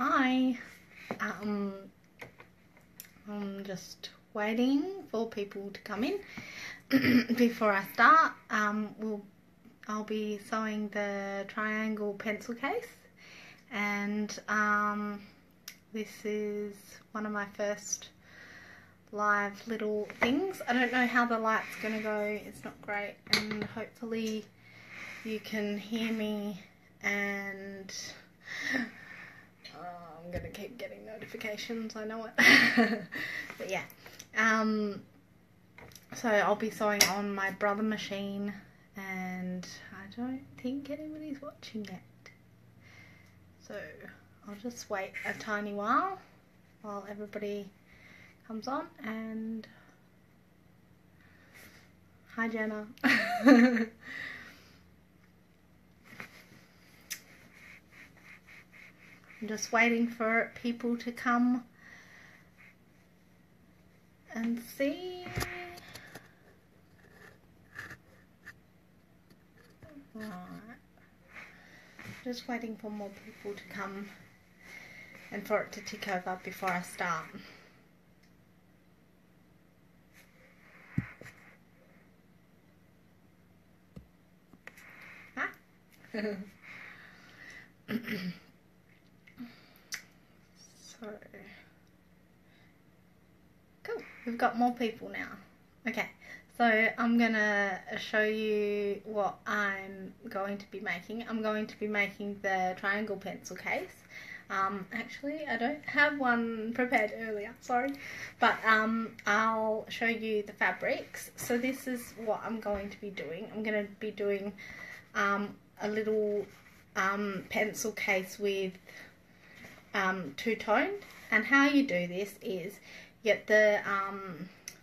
Hi. I'm just waiting for people to come in before I start. I'll be sewing the triangle pencil case, and this is one of my first live little things. I don't know how the light's gonna go. It's not great, and hopefully you can hear me, and I'm gonna keep getting notifications, I know it. But yeah, so I'll be sewing on my brother machine, and I don't think anybody's watching yet, so I'll just wait a tiny while everybody comes on. And hi Jenna. I'm just waiting for people to come and see. Right. Just waiting for more people to come and for it to tick over before I start. Huh? So, cool, we've got more people now. Okay, so I'm gonna show you what I'm going to be making. I'm going to be making the triangle pencil case. Actually, I don't have one prepared earlier, sorry, but I'll show you the fabrics. So this is what I'm going to be doing. I'm going to be doing a little pencil case with two-tone, and how you do this is get the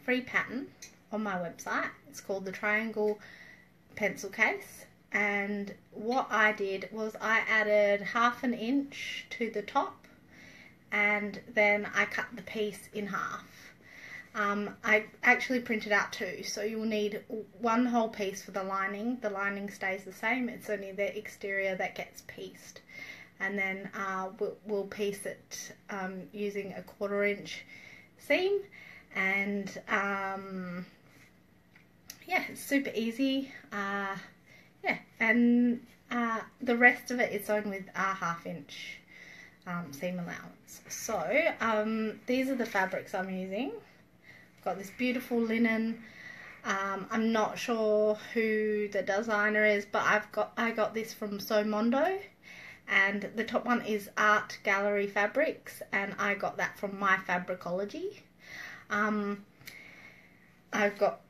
free pattern on my website. It's called the triangle pencil case, and what I did was I added 1/2 inch to the top, and then I cut the piece in half. I actually printed out 2, so you'll need 1 whole piece for the lining. The lining stays the same, it's only the exterior that gets pieced. And then we'll piece it using a 1/4 inch seam, and yeah, it's super easy. Yeah, and the rest of it is sewn with a 1/2 inch seam allowance. So these are the fabrics I'm using. I've got this beautiful linen. I'm not sure who the designer is, but I got this from Sew Mondo. And the top one is Art Gallery Fabrics, and I got that from My Fabricology. I've got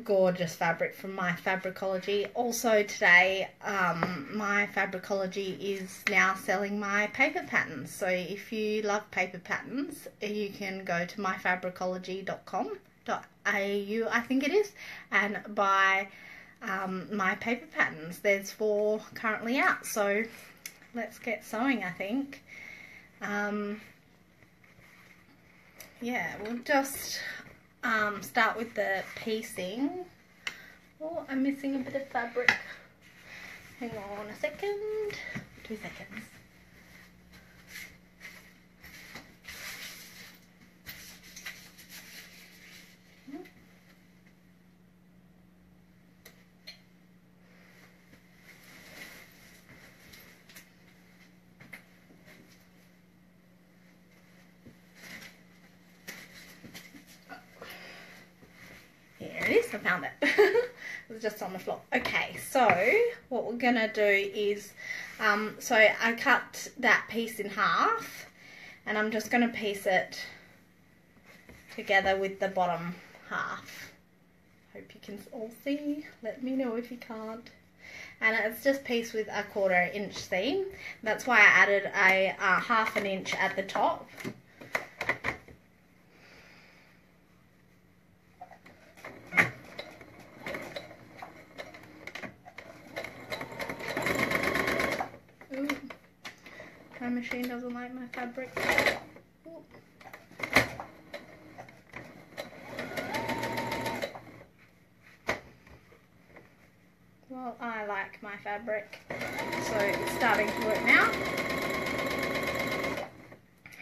gorgeous fabric from My Fabricology. Also today, My Fabricology is now selling my paper patterns. So if you love paper patterns, you can go to myfabricology.com.au, I think it is, and buy my paper patterns. There's 4 currently out, so let's get sewing, I think. Yeah, we'll just start with the piecing. Oh, I'm missing a bit of fabric. Hang on a second. 2 seconds. I found it. It was just on the floor. Okay, so what we're gonna do is so I cut that piece in half, and I'm just gonna piece it together with the bottom half. Hope you can all see. Let me know if you can't. And it's just pieced with a 1/4 inch seam. That's why I added a 1/2 inch at the top. My machine doesn't like my fabric. Ooh. Well, I like my fabric, so it's starting to work now.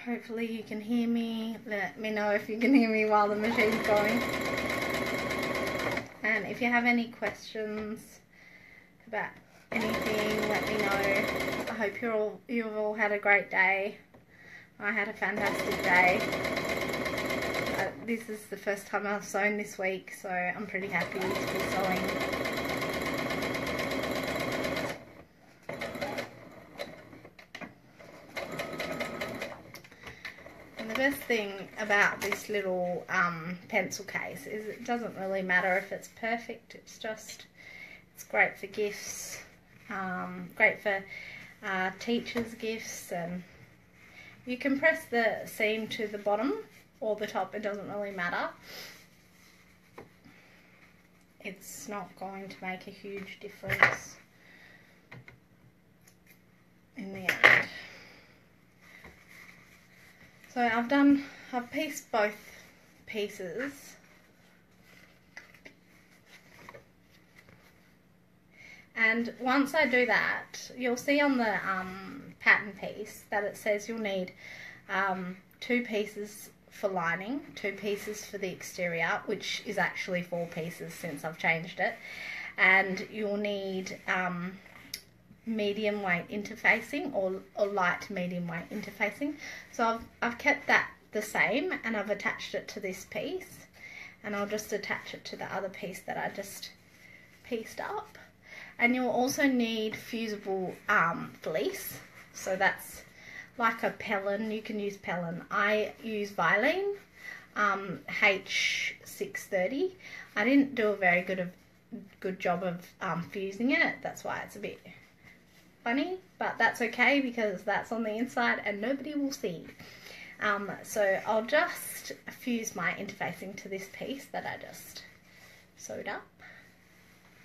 hopefully you can hear me. Let me know if you can hear me while the machine's going. And if you have any questions about anything, let me know. I hope you've all had a great day. I had a fantastic day. This is the first time I've sewn this week, so I'm pretty happy to be sewing. And the best thing about this little pencil case is it doesn't really matter if it's perfect. It's great for gifts, great for teachers' gifts, and you can press the seam to the bottom or the top, it doesn't really matter. It's not going to make a huge difference in the end. So I've pieced both pieces. And once I do that, you'll see on the pattern piece that it says you'll need 2 pieces for lining, 2 pieces for the exterior, which is actually 4 pieces since I've changed it, and you'll need medium weight interfacing or light medium weight interfacing. So I've kept that the same, and I've attached it to this piece, and I'll just attach it to the other piece that I just pieced up. And you'll also need fusible fleece, so that's like a Pellin. You can use Pellin. I use Vilene H630. I didn't do a very good job of fusing it. That's why it's a bit funny, but that's okay because that's on the inside and nobody will see. So I'll just fuse my interfacing to this piece that I just sewed up.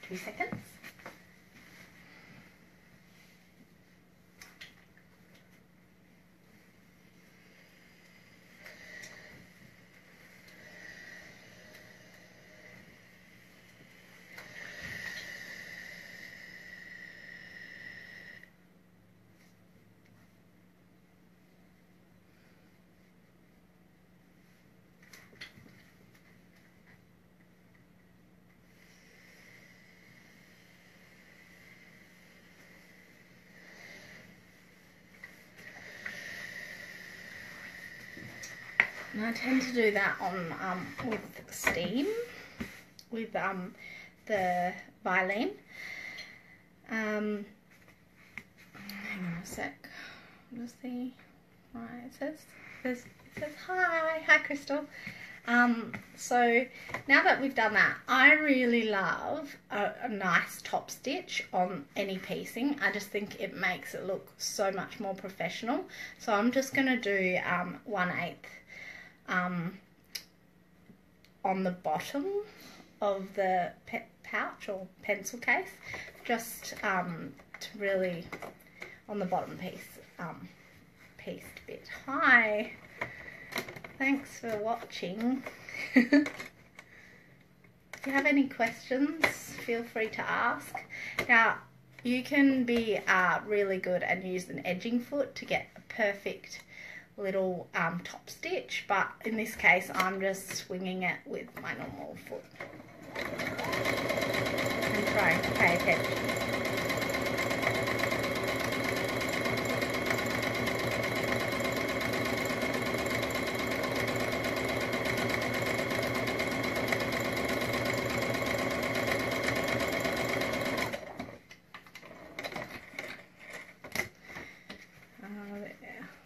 2 seconds. And I tend to do that on with steam, with the Vilene. Hang on a sec. Let's see. Right, it says hi Crystal. So now that we've done that, I really love a nice top stitch on any piecing. I just think it makes it look so much more professional. So I'm just going to do 1/8 on the bottom of the pouch or pencil case, just to really, on the bottom piece, pieced bit. Hi, thanks for watching. If you have any questions, feel free to ask. Now, you can be really good and use an edging foot to get a perfect little top stitch, but in this case I'm just swinging it with my normal foot and trying to pay attention.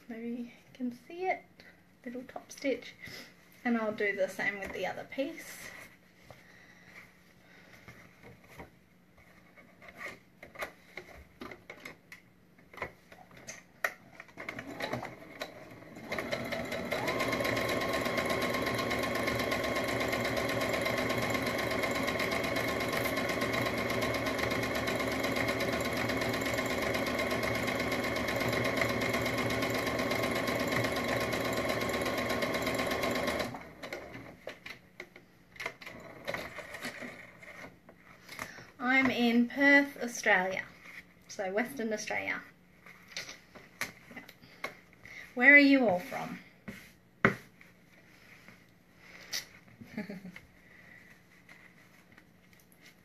Maybe you can see it, little top stitch, and I'll do the same with the other piece. I'm in Perth, Australia, so Western Australia. Yeah. Where are you all from?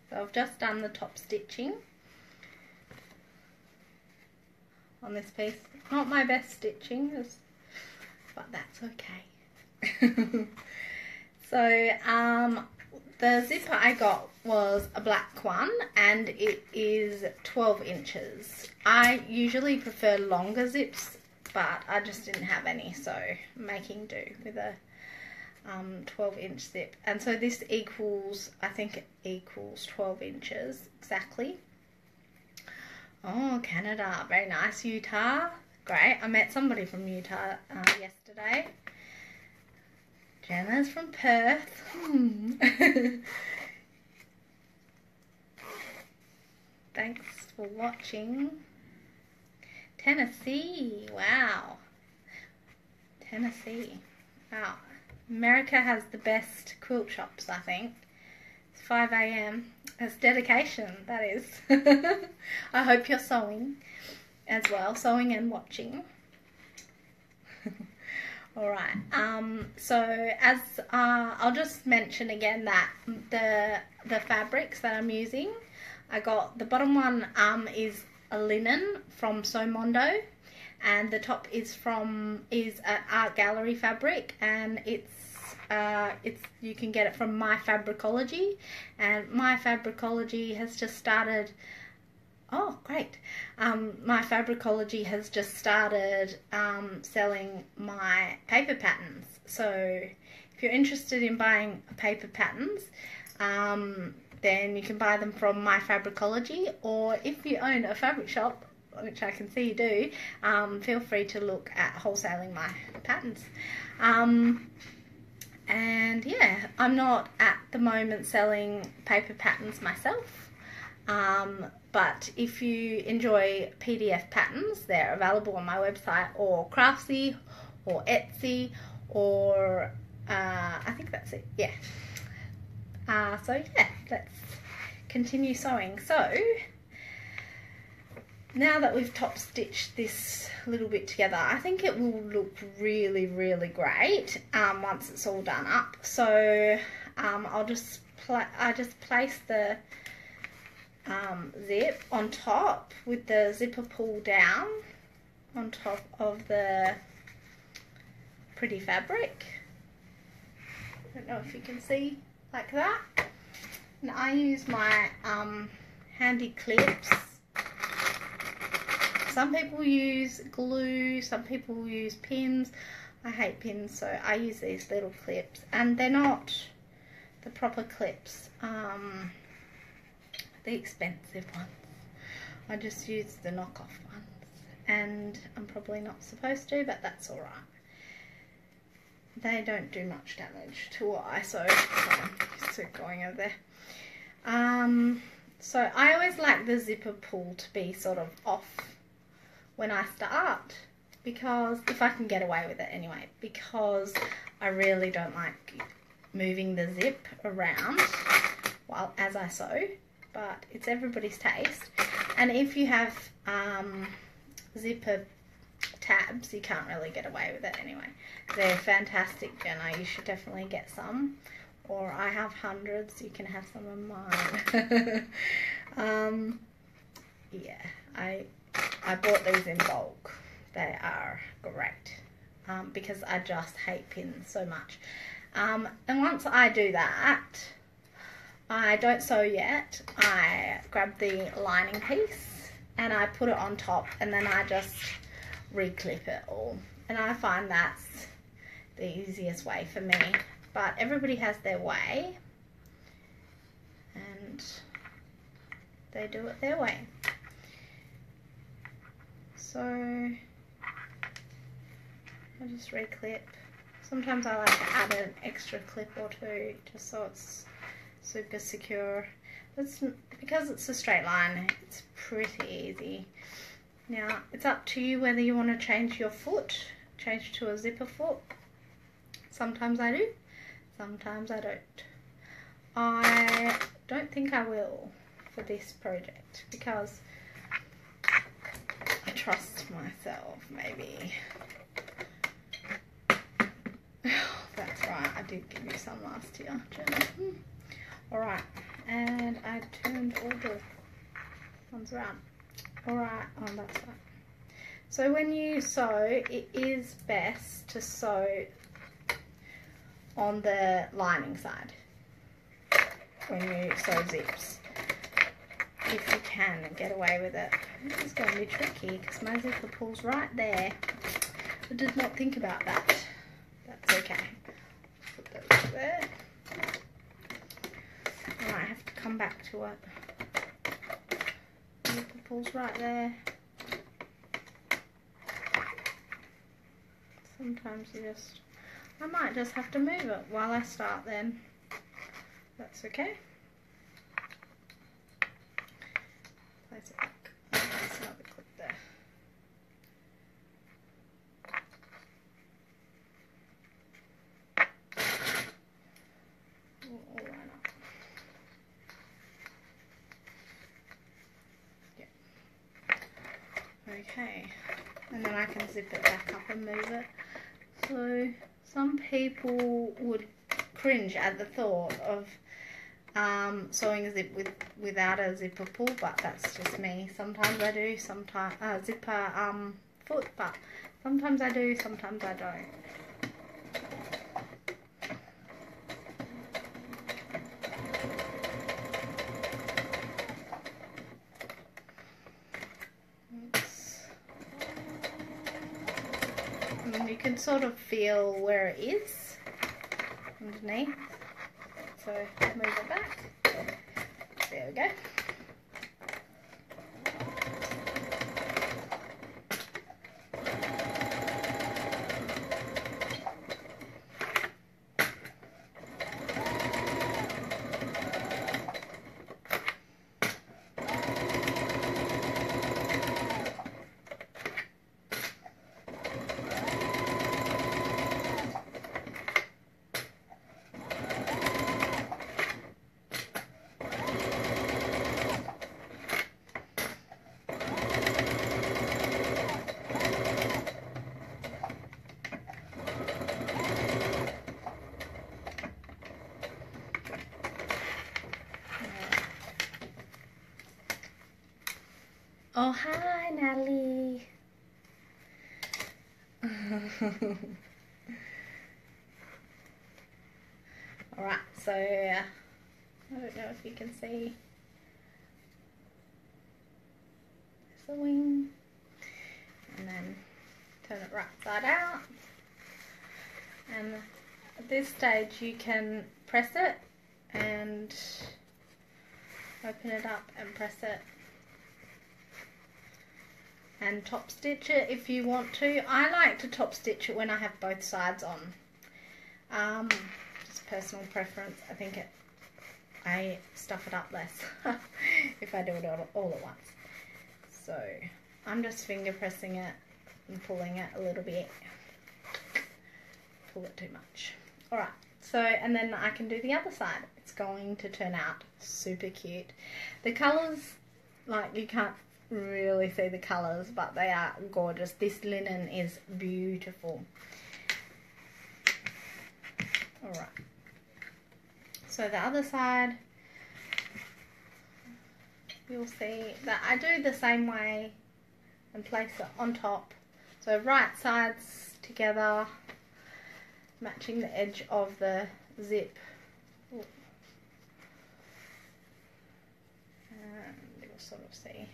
So I've just done the top stitching on this piece. Not my best stitching, but that's okay. So the zipper I got was a black one and it is 12 inches. I usually prefer longer zips, but I just didn't have any, so I'm making do with a 12-inch zip. And so this equals, I think it equals 12 inches exactly. Oh, Canada, very nice. Utah, great. I met somebody from Utah yesterday. Jenna's from Perth. Thanks for watching. Tennessee, wow. Tennessee, wow. America has the best quilt shops, I think. It's 5 a.m. It's dedication, that is. I hope you're sewing as well, sewing and watching. Alright, so as I'll just mention again that the fabrics that I'm using, I got the bottom one is a linen from Sew Mondo, and the top is an Art Gallery fabric, and it's you can get it from My Fabricology, and My Fabricology has just started. Oh, great! My Fabricology has just started selling my paper patterns. So if you're interested in buying paper patterns, then you can buy them from My Fabricology, or if you own a fabric shop, which I can see you do, feel free to look at wholesaling my patterns. And yeah, I'm not at the moment selling paper patterns myself, but if you enjoy PDF patterns, they're available on my website, or Craftsy, or Etsy, or I think that's it, yeah. So yeah, let's continue sewing. So now that we've top stitched this little bit together, I think it will look really, really great once it's all done up. So I just place the zip on top with the zipper pull down on top of the pretty fabric. I don't know if you can see, like that. And I use my handy clips. Some people use glue, some people use pins. I hate pins, so I use these little clips, and they're not the proper clips, the expensive ones. I just use the knockoff ones, and I'm probably not supposed to, but that's alright. They don't do much damage to what I sew. So going over there. So I always like the zipper pull to be sort of off when I start, because if I can get away with it anyway, because I really don't like moving the zip around while as I sew, but it's everybody's taste. And if you have zipper tabs, you can't really get away with it anyway. They're fantastic, Jenna. You should definitely get some, or I have hundreds. You can have some of mine. Yeah, I bought these in bulk. They are great because I just hate pins so much. And once I do that, I don't sew yet. I grab the lining piece and I put it on top, and then I just reclip it all. And I find that's the easiest way for me. But everybody has their way, and they do it their way. So I just reclip. Sometimes I like to add an extra clip or two just so it's super secure. Because it's a straight line, it's pretty easy. Now it's up to you whether you want to change your foot, change to a zipper foot. Sometimes I do, sometimes I don't. I don't think I will for this project because I trust myself, maybe. That's right, I did give you some last year, Jayne. Alright, and I turned all the ones around. Alright, oh that's right. So when you sew, it is best to sew on the lining side when you sew zips. If you can get away with it. This is going to be tricky because my zipper pulls right there. I did not think about that. That's okay. Put those there. I might have to come back to it. Zipper pulls right there. Sometimes you just, I might just have to move it while I start then. That's okay. Place it back. There's another clip there. All line up. Yeah. Okay. And then I can zip it back up and move it. So some people would cringe at the thought of sewing a zip without a zipper pull, but that's just me. Sometimes I do, sometimes zipper foot, but sometimes I do, sometimes I don't. And you can sort of feel where it is underneath. So move it back. There we go. Oh, hi, Natalie. Alright, so I don't know if you can see the wing, and then turn it right side out. And at this stage you can press it and open it up and press it and top stitch it if you want to. I like to top stitch it when I have both sides on. Just personal preference. I think I stuff it up less if I do it all at once. So I'm just finger pressing it and pulling it a little bit. Pull it too much. Alright, so and then I can do the other side. It's going to turn out super cute. The colours, like, you can't really see the colours, but they are gorgeous. This linen is beautiful. Alright, so the other side, you'll see that I do the same way and place it on top. So right sides together, matching the edge of the zip. Ooh. And you'll sort of see.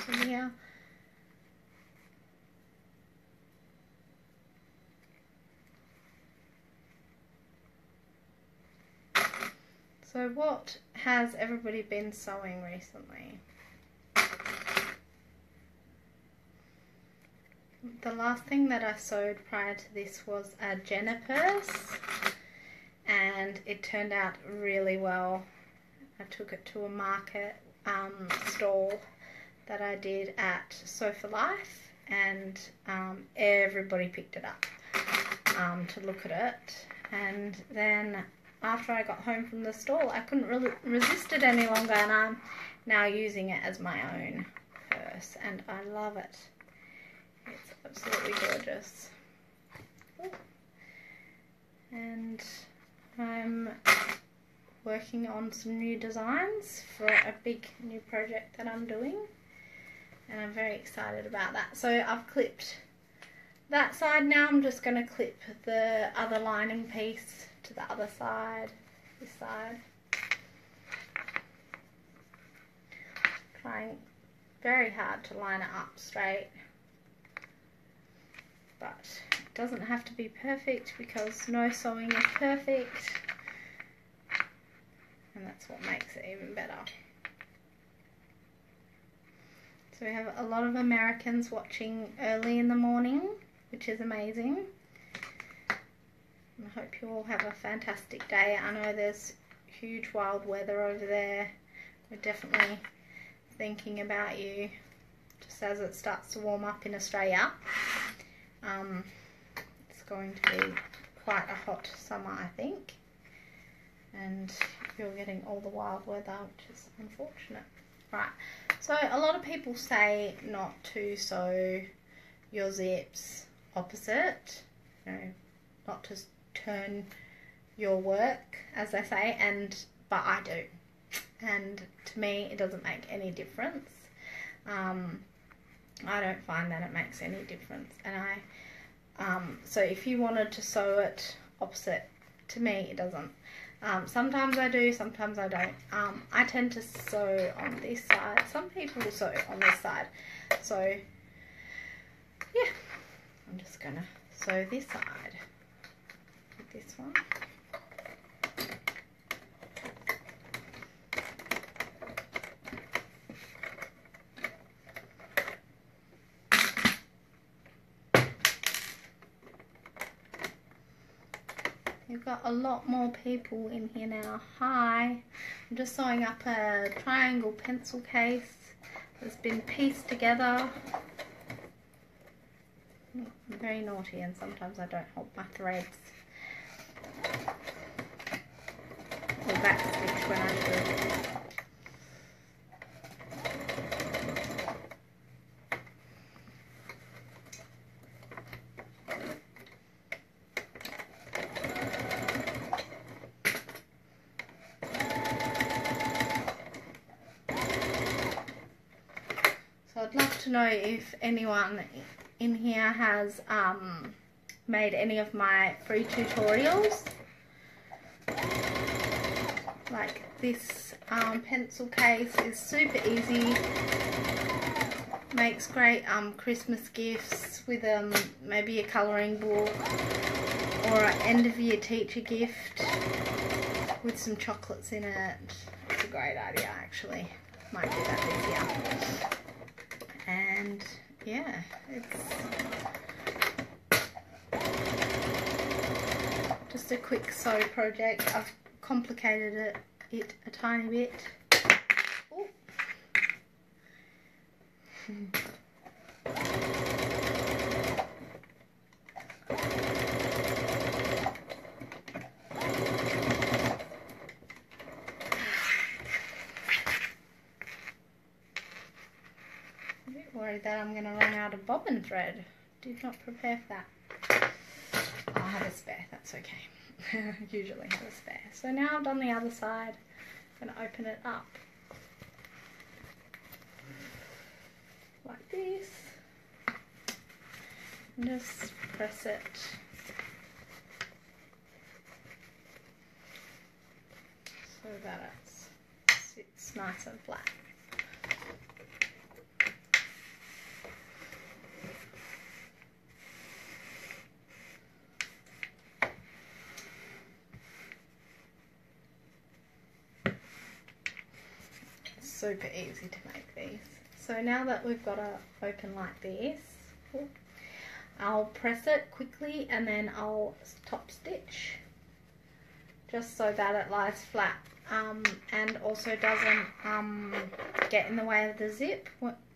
In here. So what has everybody been sewing recently? The last thing that I sewed prior to this was a Jayne purse, and it turned out really well. I took it to a market stall that I did at Sew for Life, and everybody picked it up to look at it. And then after I got home from the stall, I couldn't really resist it any longer, and I'm now using it as my own. purse, and I love it. It's absolutely gorgeous. Ooh. And I'm working on some new designs for a big new project that I'm doing, and I'm very excited about that. So I've clipped that side. Now I'm just going to clip the other lining piece to the other side, this side. Trying very hard to line it up straight, but it doesn't have to be perfect because no sewing is perfect, and that's what makes it even better. So we have a lot of Americans watching early in the morning, which is amazing. I hope you all have a fantastic day. I know there's huge wild weather over there. We're definitely thinking about you just as it starts to warm up in Australia. It's going to be quite a hot summer, I think, and you're getting all the wild weather, which is unfortunate. Right, so a lot of people say not to sew your zips opposite, you know, not to turn your work, as they say, but I do, and to me it doesn't make any difference. I don't find that it makes any difference, and so if you wanted to sew it opposite, to me it doesn't. Sometimes I do, sometimes I don't. I tend to sew on this side. Some people sew on this side. So yeah, I'm just gonna sew this side with this one. We've got a lot more people in here now. Hi, I'm just sewing up a triangle pencil case that's been pieced together. I'm very naughty and sometimes I don't hold my threads. Or backstitch when I do. I'd love to know if anyone in here has made any of my free tutorials. Like this pencil case is super easy, makes great Christmas gifts with maybe a colouring book, or an end of year teacher gift with some chocolates in it. It's a great idea actually, might do that this year. And yeah, it's just a quick sew project. I've complicated it a tiny bit. Ooh. Worried that I'm going to run out of bobbin thread. Did not prepare for that. I'll have a spare, that's okay. Usually have a spare. So now I've done the other side. I'm going to open it up like this and just press it so that it sits nice and flat. Super easy to make these. So now that we've got it open like this, I'll press it quickly and then I'll top stitch just so that it lies flat and also doesn't get in the way of the zip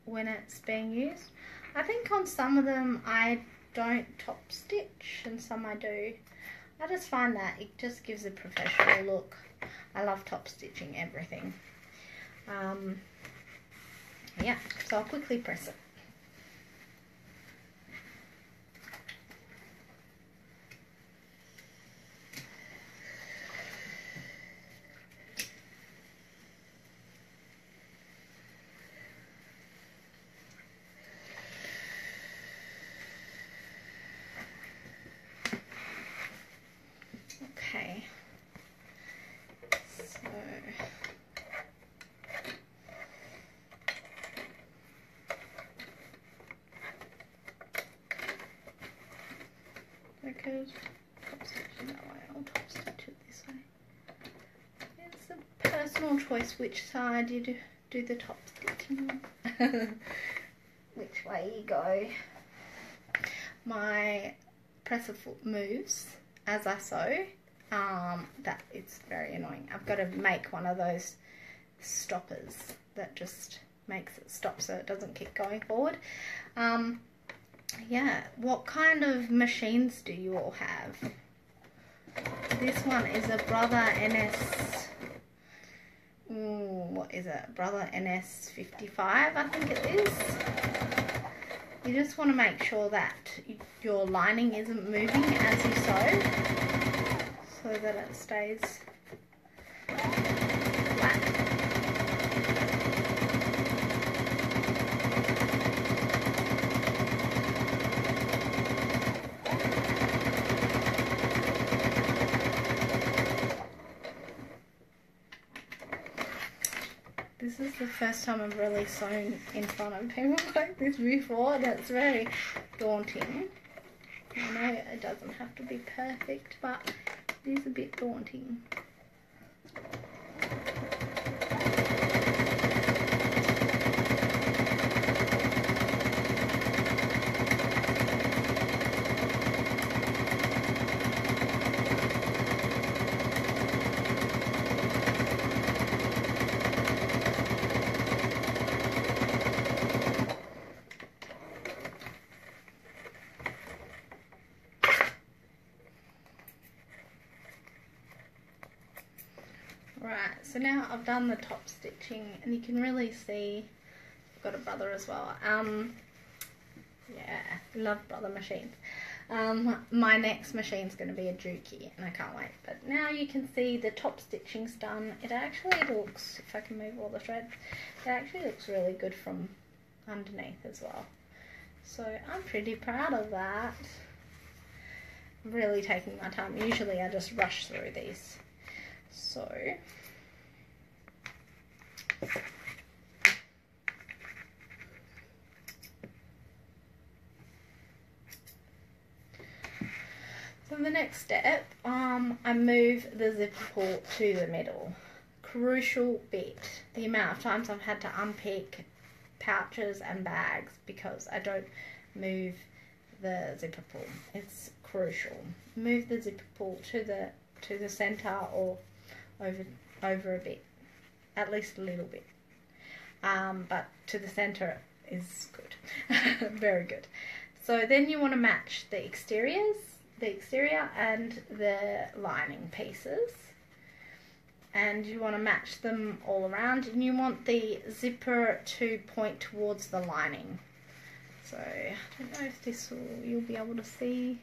when it's being used. I think on some of them I don't top stitch and some I do. I just find that it just gives a professional look. I love top stitching everything. Yeah, so I'll quickly press it. Okay, so because top stitch that way, I'll top stitch it this way. It's a personal choice which side you do the top stitching on. Which way you go. My presser foot moves as I sew. That it's very annoying. I've got to make one of those stoppers that just makes it stop so it doesn't keep going forward. Yeah, what kind of machines do you all have? This one is a Brother NS, what is it? Brother NS 55, I think it is. You just want to make sure that your lining isn't moving as you sew, so that it stays flat. This is the first time I've really sewn in front of people like this before, and it's very daunting. I know it doesn't have to be perfect, but it is a bit daunting. Right, so now I've done the top stitching, and you can really see I've got a Brother as well. Yeah, love Brother machines. My next machine's going to be a Juki, and I can't wait. But now you can see the top stitching's done. It actually looks, if I can move all the threads, it actually looks really good from underneath as well. So I'm pretty proud of that. I'm really taking my time. Usually I just rush through these. So the next step, I move the zipper pull to the middle. Crucial bit, the amount of times I've had to unpick pouches and bags because I don't move the zipper pull. It's crucial. Move the zipper pull to the center or over a bit, at least a little bit, but to the center is good. Very good. So then you want to match the exterior and the lining pieces, and you want to match them all around, and you want the zipper to point towards the lining. So I don't know if you'll be able to see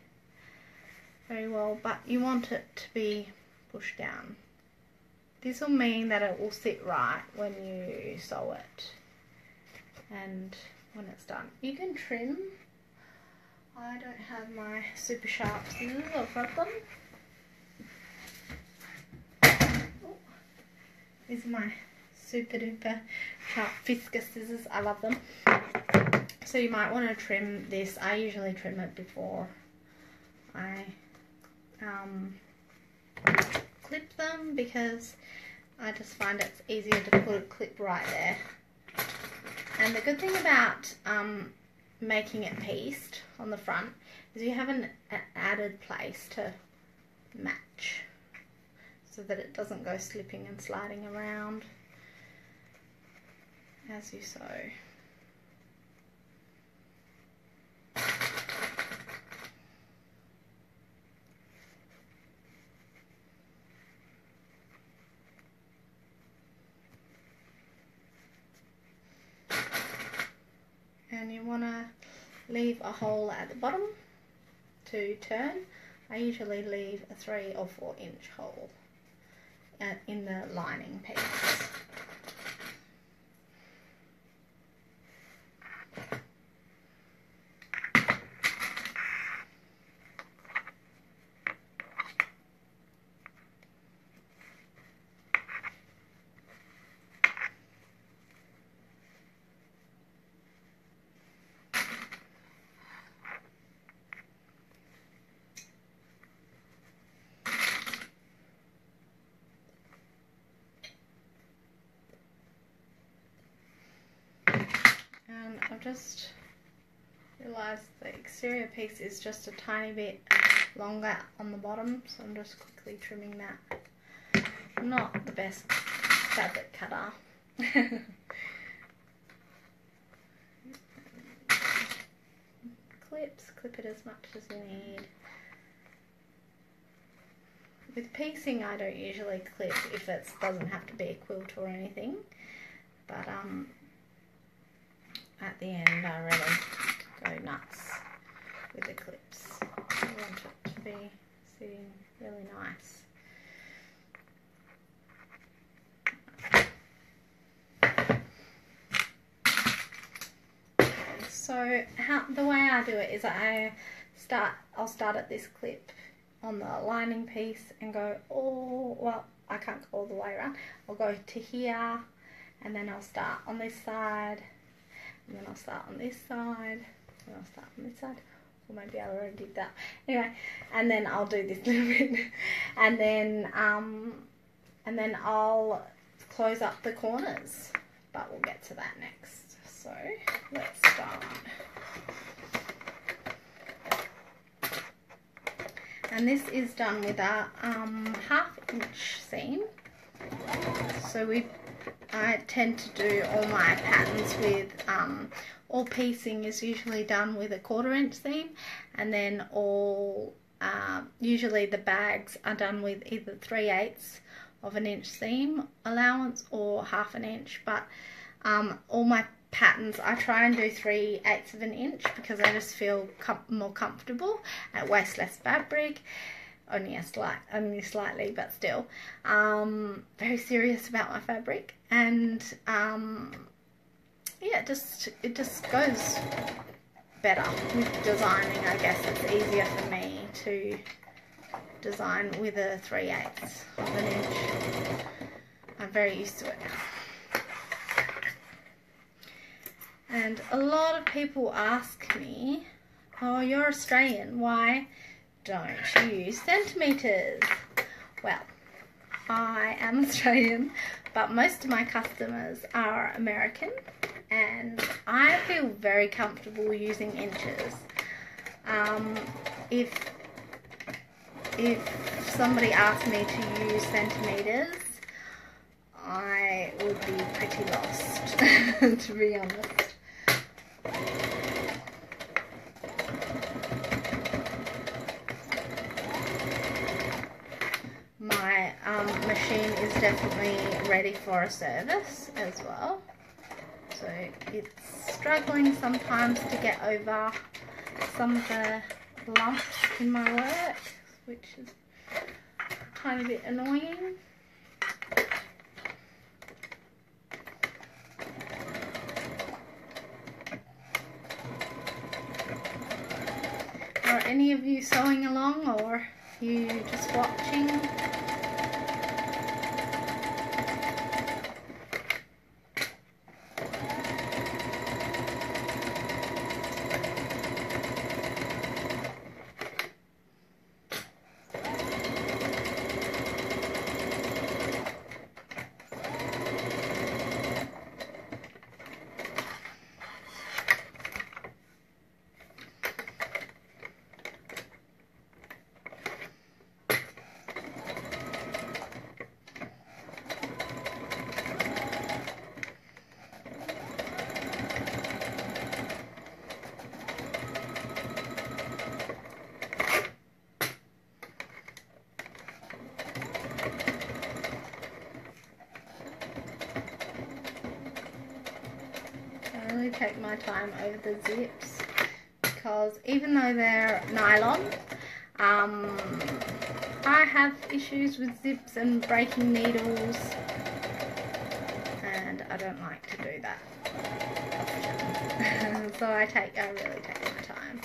very well, but you want it to be pushed down. This will mean that it will sit right when you sew it and when it's done. You can trim. I don't have my super sharp scissors, I've got them. Oh, these are my super duper sharp Fiskus scissors, I love them. So you might want to trim this. I usually trim it before I clip them, because I just find it's easier to put a clip right there. And the good thing about making it pieced on the front is you have an added place to match, so that it doesn't go slipping and sliding around as you sew. and you want to leave a hole at the bottom to turn. I usually leave a 3 or 4 inch hole in the lining piece. And I've just realised the exterior piece is just a tiny bit longer on the bottom, so I'm just quickly trimming that. I'm not the best fabric cutter. Clip it as much as you need. With piecing, I don't usually clip if it doesn't have to be a quilt or anything, but at the end I really go nuts with the clips. I want it to be sitting really nice. So the way I do it is I'll start at this clip on the lining piece and go I can't go all the way around. I'll go to here, and then I'll start on this side, and then I'll start on this side, and I'll start on this side. Or maybe I already did that. Anyway, and then I'll do this little bit, and then I'll close up the corners. But we'll get to that next. So let's start. And this is done with a 1/2 inch seam. So I tend to do all my patterns with, all piecing is usually done with a 1/4 inch seam, and then usually the bags are done with either 3/8 of an inch seam allowance or 1/2 inch, but all my patterns I try and do 3/8 of an inch because I just feel more comfortable. It wastes less fabric, only slightly, but still. Very serious about my fabric, and yeah, it just goes better with designing. I guess it's easier for me to design with a 3/8 of an inch. I'm very used to it now. And a lot of people ask me, oh, you're Australian, why don't you use centimetres? Well, I am Australian, but most of my customers are American, and I feel very comfortable using inches. If somebody asked me to use centimetres, I would be pretty lost, to be honest. My machine is definitely ready for a service as well. So it's struggling sometimes to get over some of the lumps in my work, which is a tiny bit annoying. Are any of you sewing along, or are you just watching? really take my time over the zips, because even though they're nylon, I have issues with zips and breaking needles, and I don't like to do that often. So I really take my time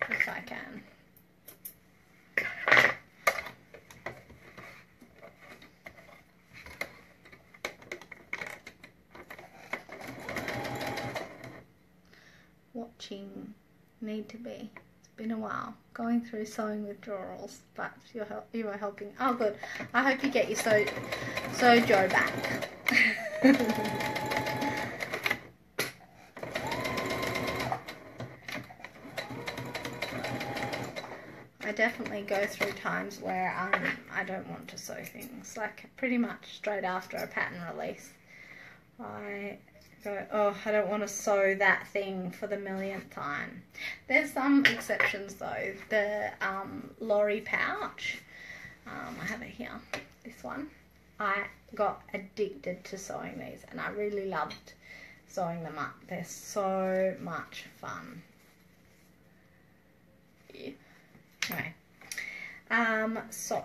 if I can. Watching need to be. It's been a while going through sewing withdrawals, but you are helping. Oh, good. I hope you get your Sojo back. I definitely go through times where I don't want to sew things. Like pretty much straight after a pattern release, I go, oh, I don't want to sew that thing for the millionth time. There's some exceptions though. The Lorelei pouch, I have it here, this one. I got addicted to sewing these, and I really loved sewing them up. They're so much fun. Yeah. Anyway, so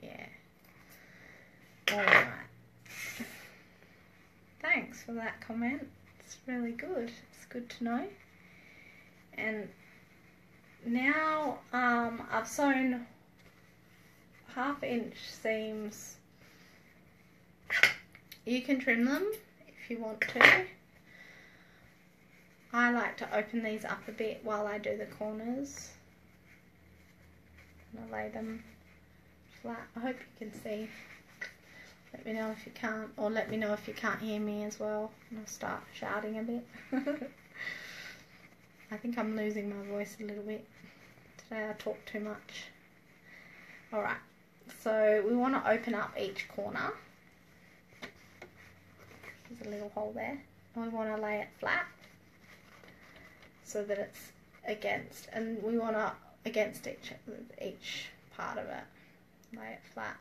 yeah, all right. Thanks for that comment. It's really good. It's good to know. And now I've sewn 1/2 inch seams. You can trim them if you want to. I like to open these up a bit while I do the corners. And I lay them flat. I hope you can see. Let me know if you can't, or let me know if you can't hear me as well. And I'll start shouting a bit. I think I'm losing my voice a little bit. Today I talk too much. Alright, so we want to open up each corner. There's a little hole there. And we want to lay it flat so that it's against, and we want to against each part of it. Lay it flat.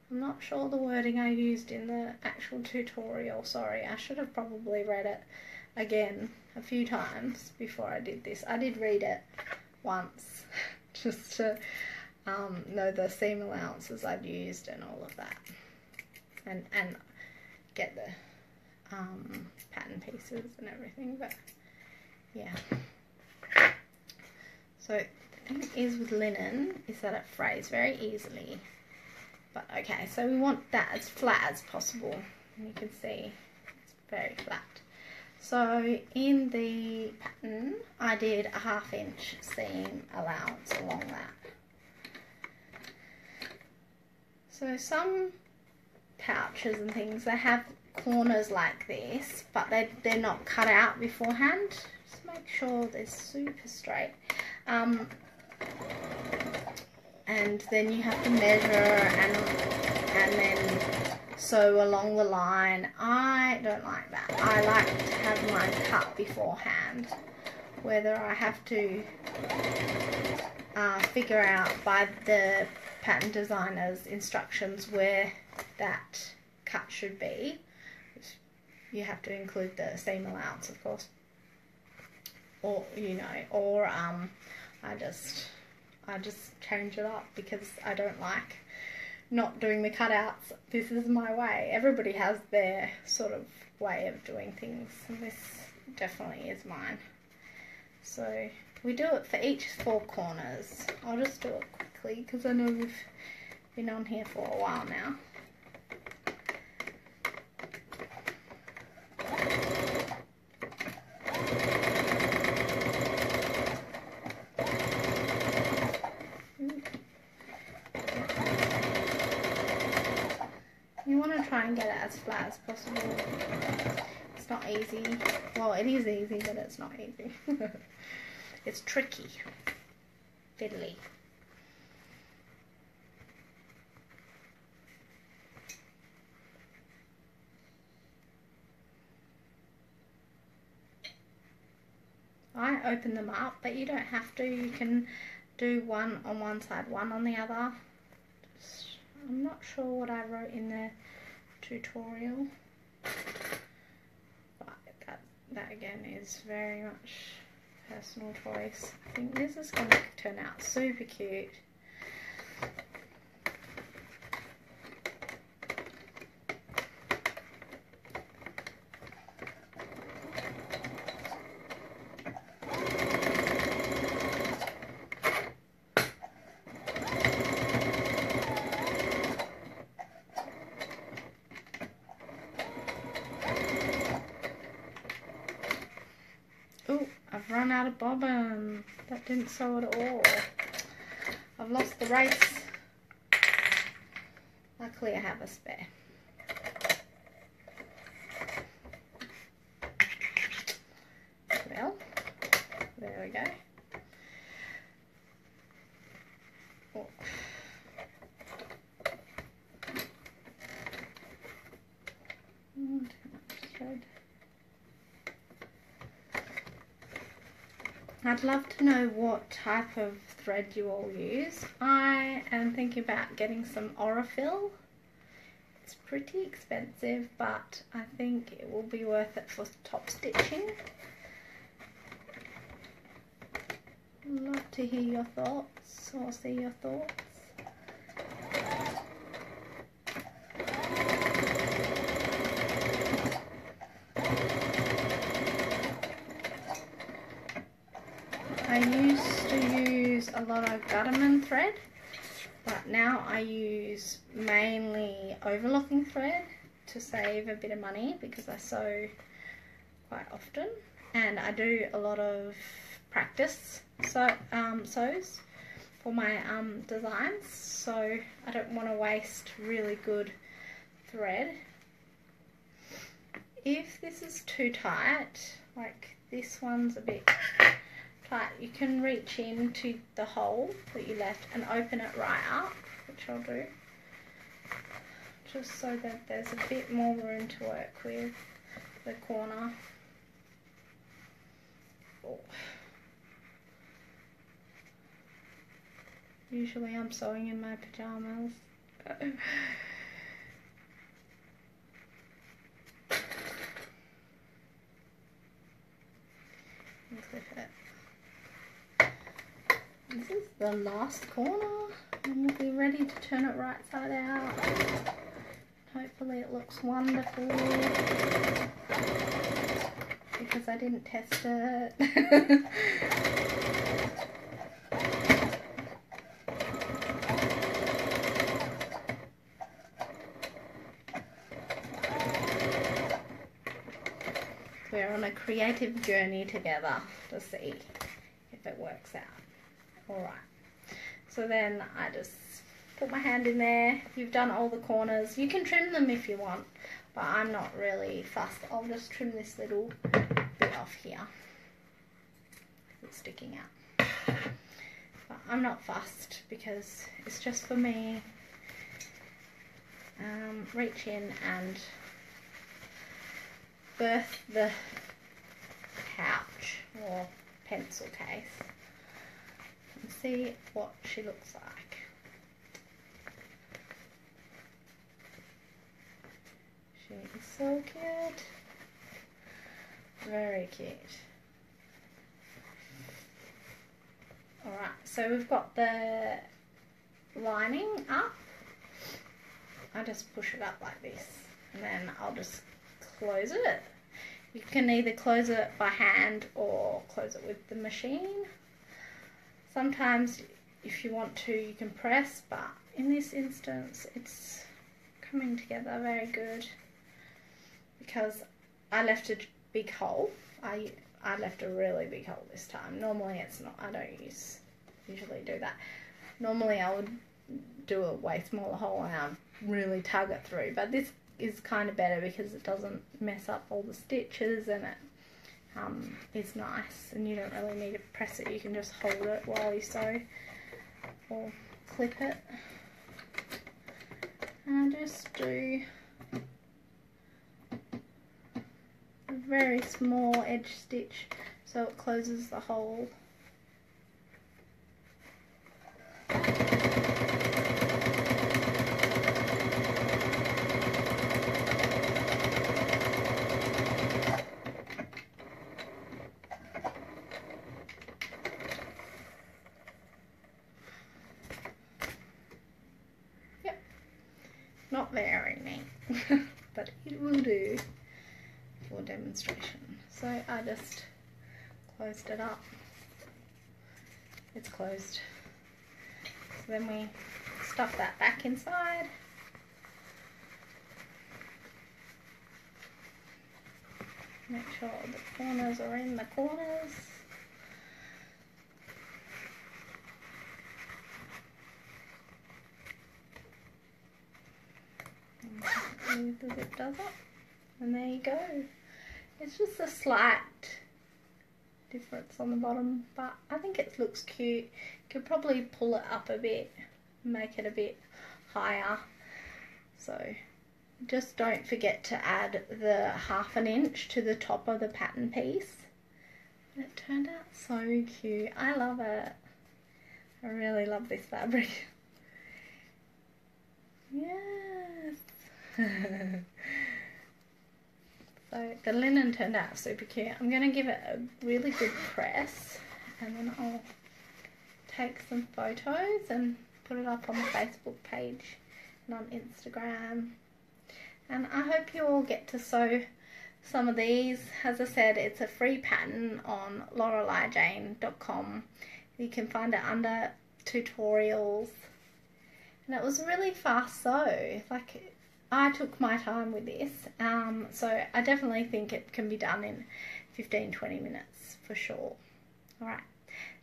I'm not sure the wording I used in the actual tutorial. Sorry, I should have probably read it again a few times before I did this. I did read it once just to know the seam allowances I'd used and all of that, and get the pattern pieces and everything. But yeah, so the thing is with linen is that it frays very easily. But okay, so we want that as flat as possible, and you can see it's very flat. So in the pattern I did a 1/2 inch seam allowance along that. So some pouches and things, they have corners like this, but they're not cut out beforehand. Just make sure they're super straight. And then you have to measure and then sew along the line. I don't like that. I like to have mine cut beforehand. Whether I have to figure out by the pattern designer's instructions where that cut should be. You have to include the seam allowance, of course, or or I just change it up because I don't like not doing the cutouts. This is my way. Everybody has their sort of way of doing things, and this definitely is mine. So we do it for each 4 corners. I'll just do it quickly because I know we've been on here for a while now. You want to try and get it as flat as possible. It's not easy. Well, it is easy, but it's not easy. It's tricky. Fiddly. I open them up, but you don't have to. You can do one on one side, one on the other. Just I'm not sure what I wrote in the tutorial, but that again is very much personal choice. I think this is going to turn out super cute. Oh, I've run out of bobbin. That didn't sew at all. I've lost the race. Luckily I have a spare. Well, there we go. Oh. Too much thread. I'd love to know what type of thread you all use. I am thinking about getting some Aurifil. It's pretty expensive, but I think it will be worth it for top stitching. I'd love to hear your thoughts or see your thoughts. I used to use a lot of Gutterman thread, but now I use mainly overlocking thread to save a bit of money because I sew quite often, and I do a lot of practice sews for my designs, so I don't want to waste really good thread. If this is too tight, like this one's a bit tight, you can reach into the hole that you left and open it right up, which I'll do, just so that there's a bit more room to work with the corner. Oh. Usually I'm sewing in my pajamas. And clip it. This is the last corner, and we'll be ready to turn it right side out. Hopefully it looks wonderful, because I didn't test it. We're on a creative journey together to see if it works out. Alright, so then I just put my hand in there. You've done all the corners. You can trim them if you want, but I'm not really fussed. I'll just trim this little bit off here. It's sticking out. But I'm not fussed because it's just for me. Reach in and birth the pouch or pencil case and see what she looks like. She is so cute. Very cute. Alright, so we've got the lining up. I just push it up like this and then I'll just close it. You can either close it by hand or close it with the machine. Sometimes if you want to you can press, but in this instance it's coming together very good because I left a big hole. I left a really big hole this time. Normally it's not, I don't usually do that. Normally I would do a way smaller hole and I'd really tug it through, but this is kind of better because it doesn't mess up all the stitches and it is nice, and you don't really need to press it. You can just hold it while you sew or clip it. And I just do a very small edge stitch so it closes the hole. not very neat, but it will do for demonstration. So I just closed it up. It's closed. So then we stuff that back inside. Make sure the corners are in the corners. And the zip does it. And there you go. It's just a slight difference on the bottom, but I think it looks cute. You could probably pull it up a bit, make it a bit higher. So just don't forget to add the 1/2 inch to the top of the pattern piece. And it turned out so cute. I love it. I really love this fabric. Yes. So the linen turned out super cute. I'm going to give it a really good press, and then I'll take some photos and put it up on the Facebook page and on Instagram. And I hope you all get to sew some of these. As I said, it's a free pattern on LorelaiJayne.com. You can find it under tutorials. And it was a really fast sew. Like, I took my time with this, so I definitely think it can be done in 15-20 minutes for sure. Alright,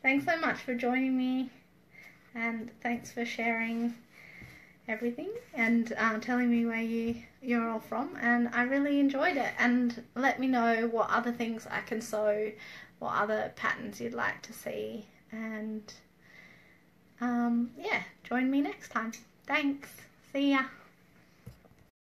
thanks so much for joining me, and thanks for sharing everything and telling me where you're all from, and I really enjoyed it. And let me know what other things I can sew, what other patterns you'd like to see, and yeah, join me next time. Thanks, see ya.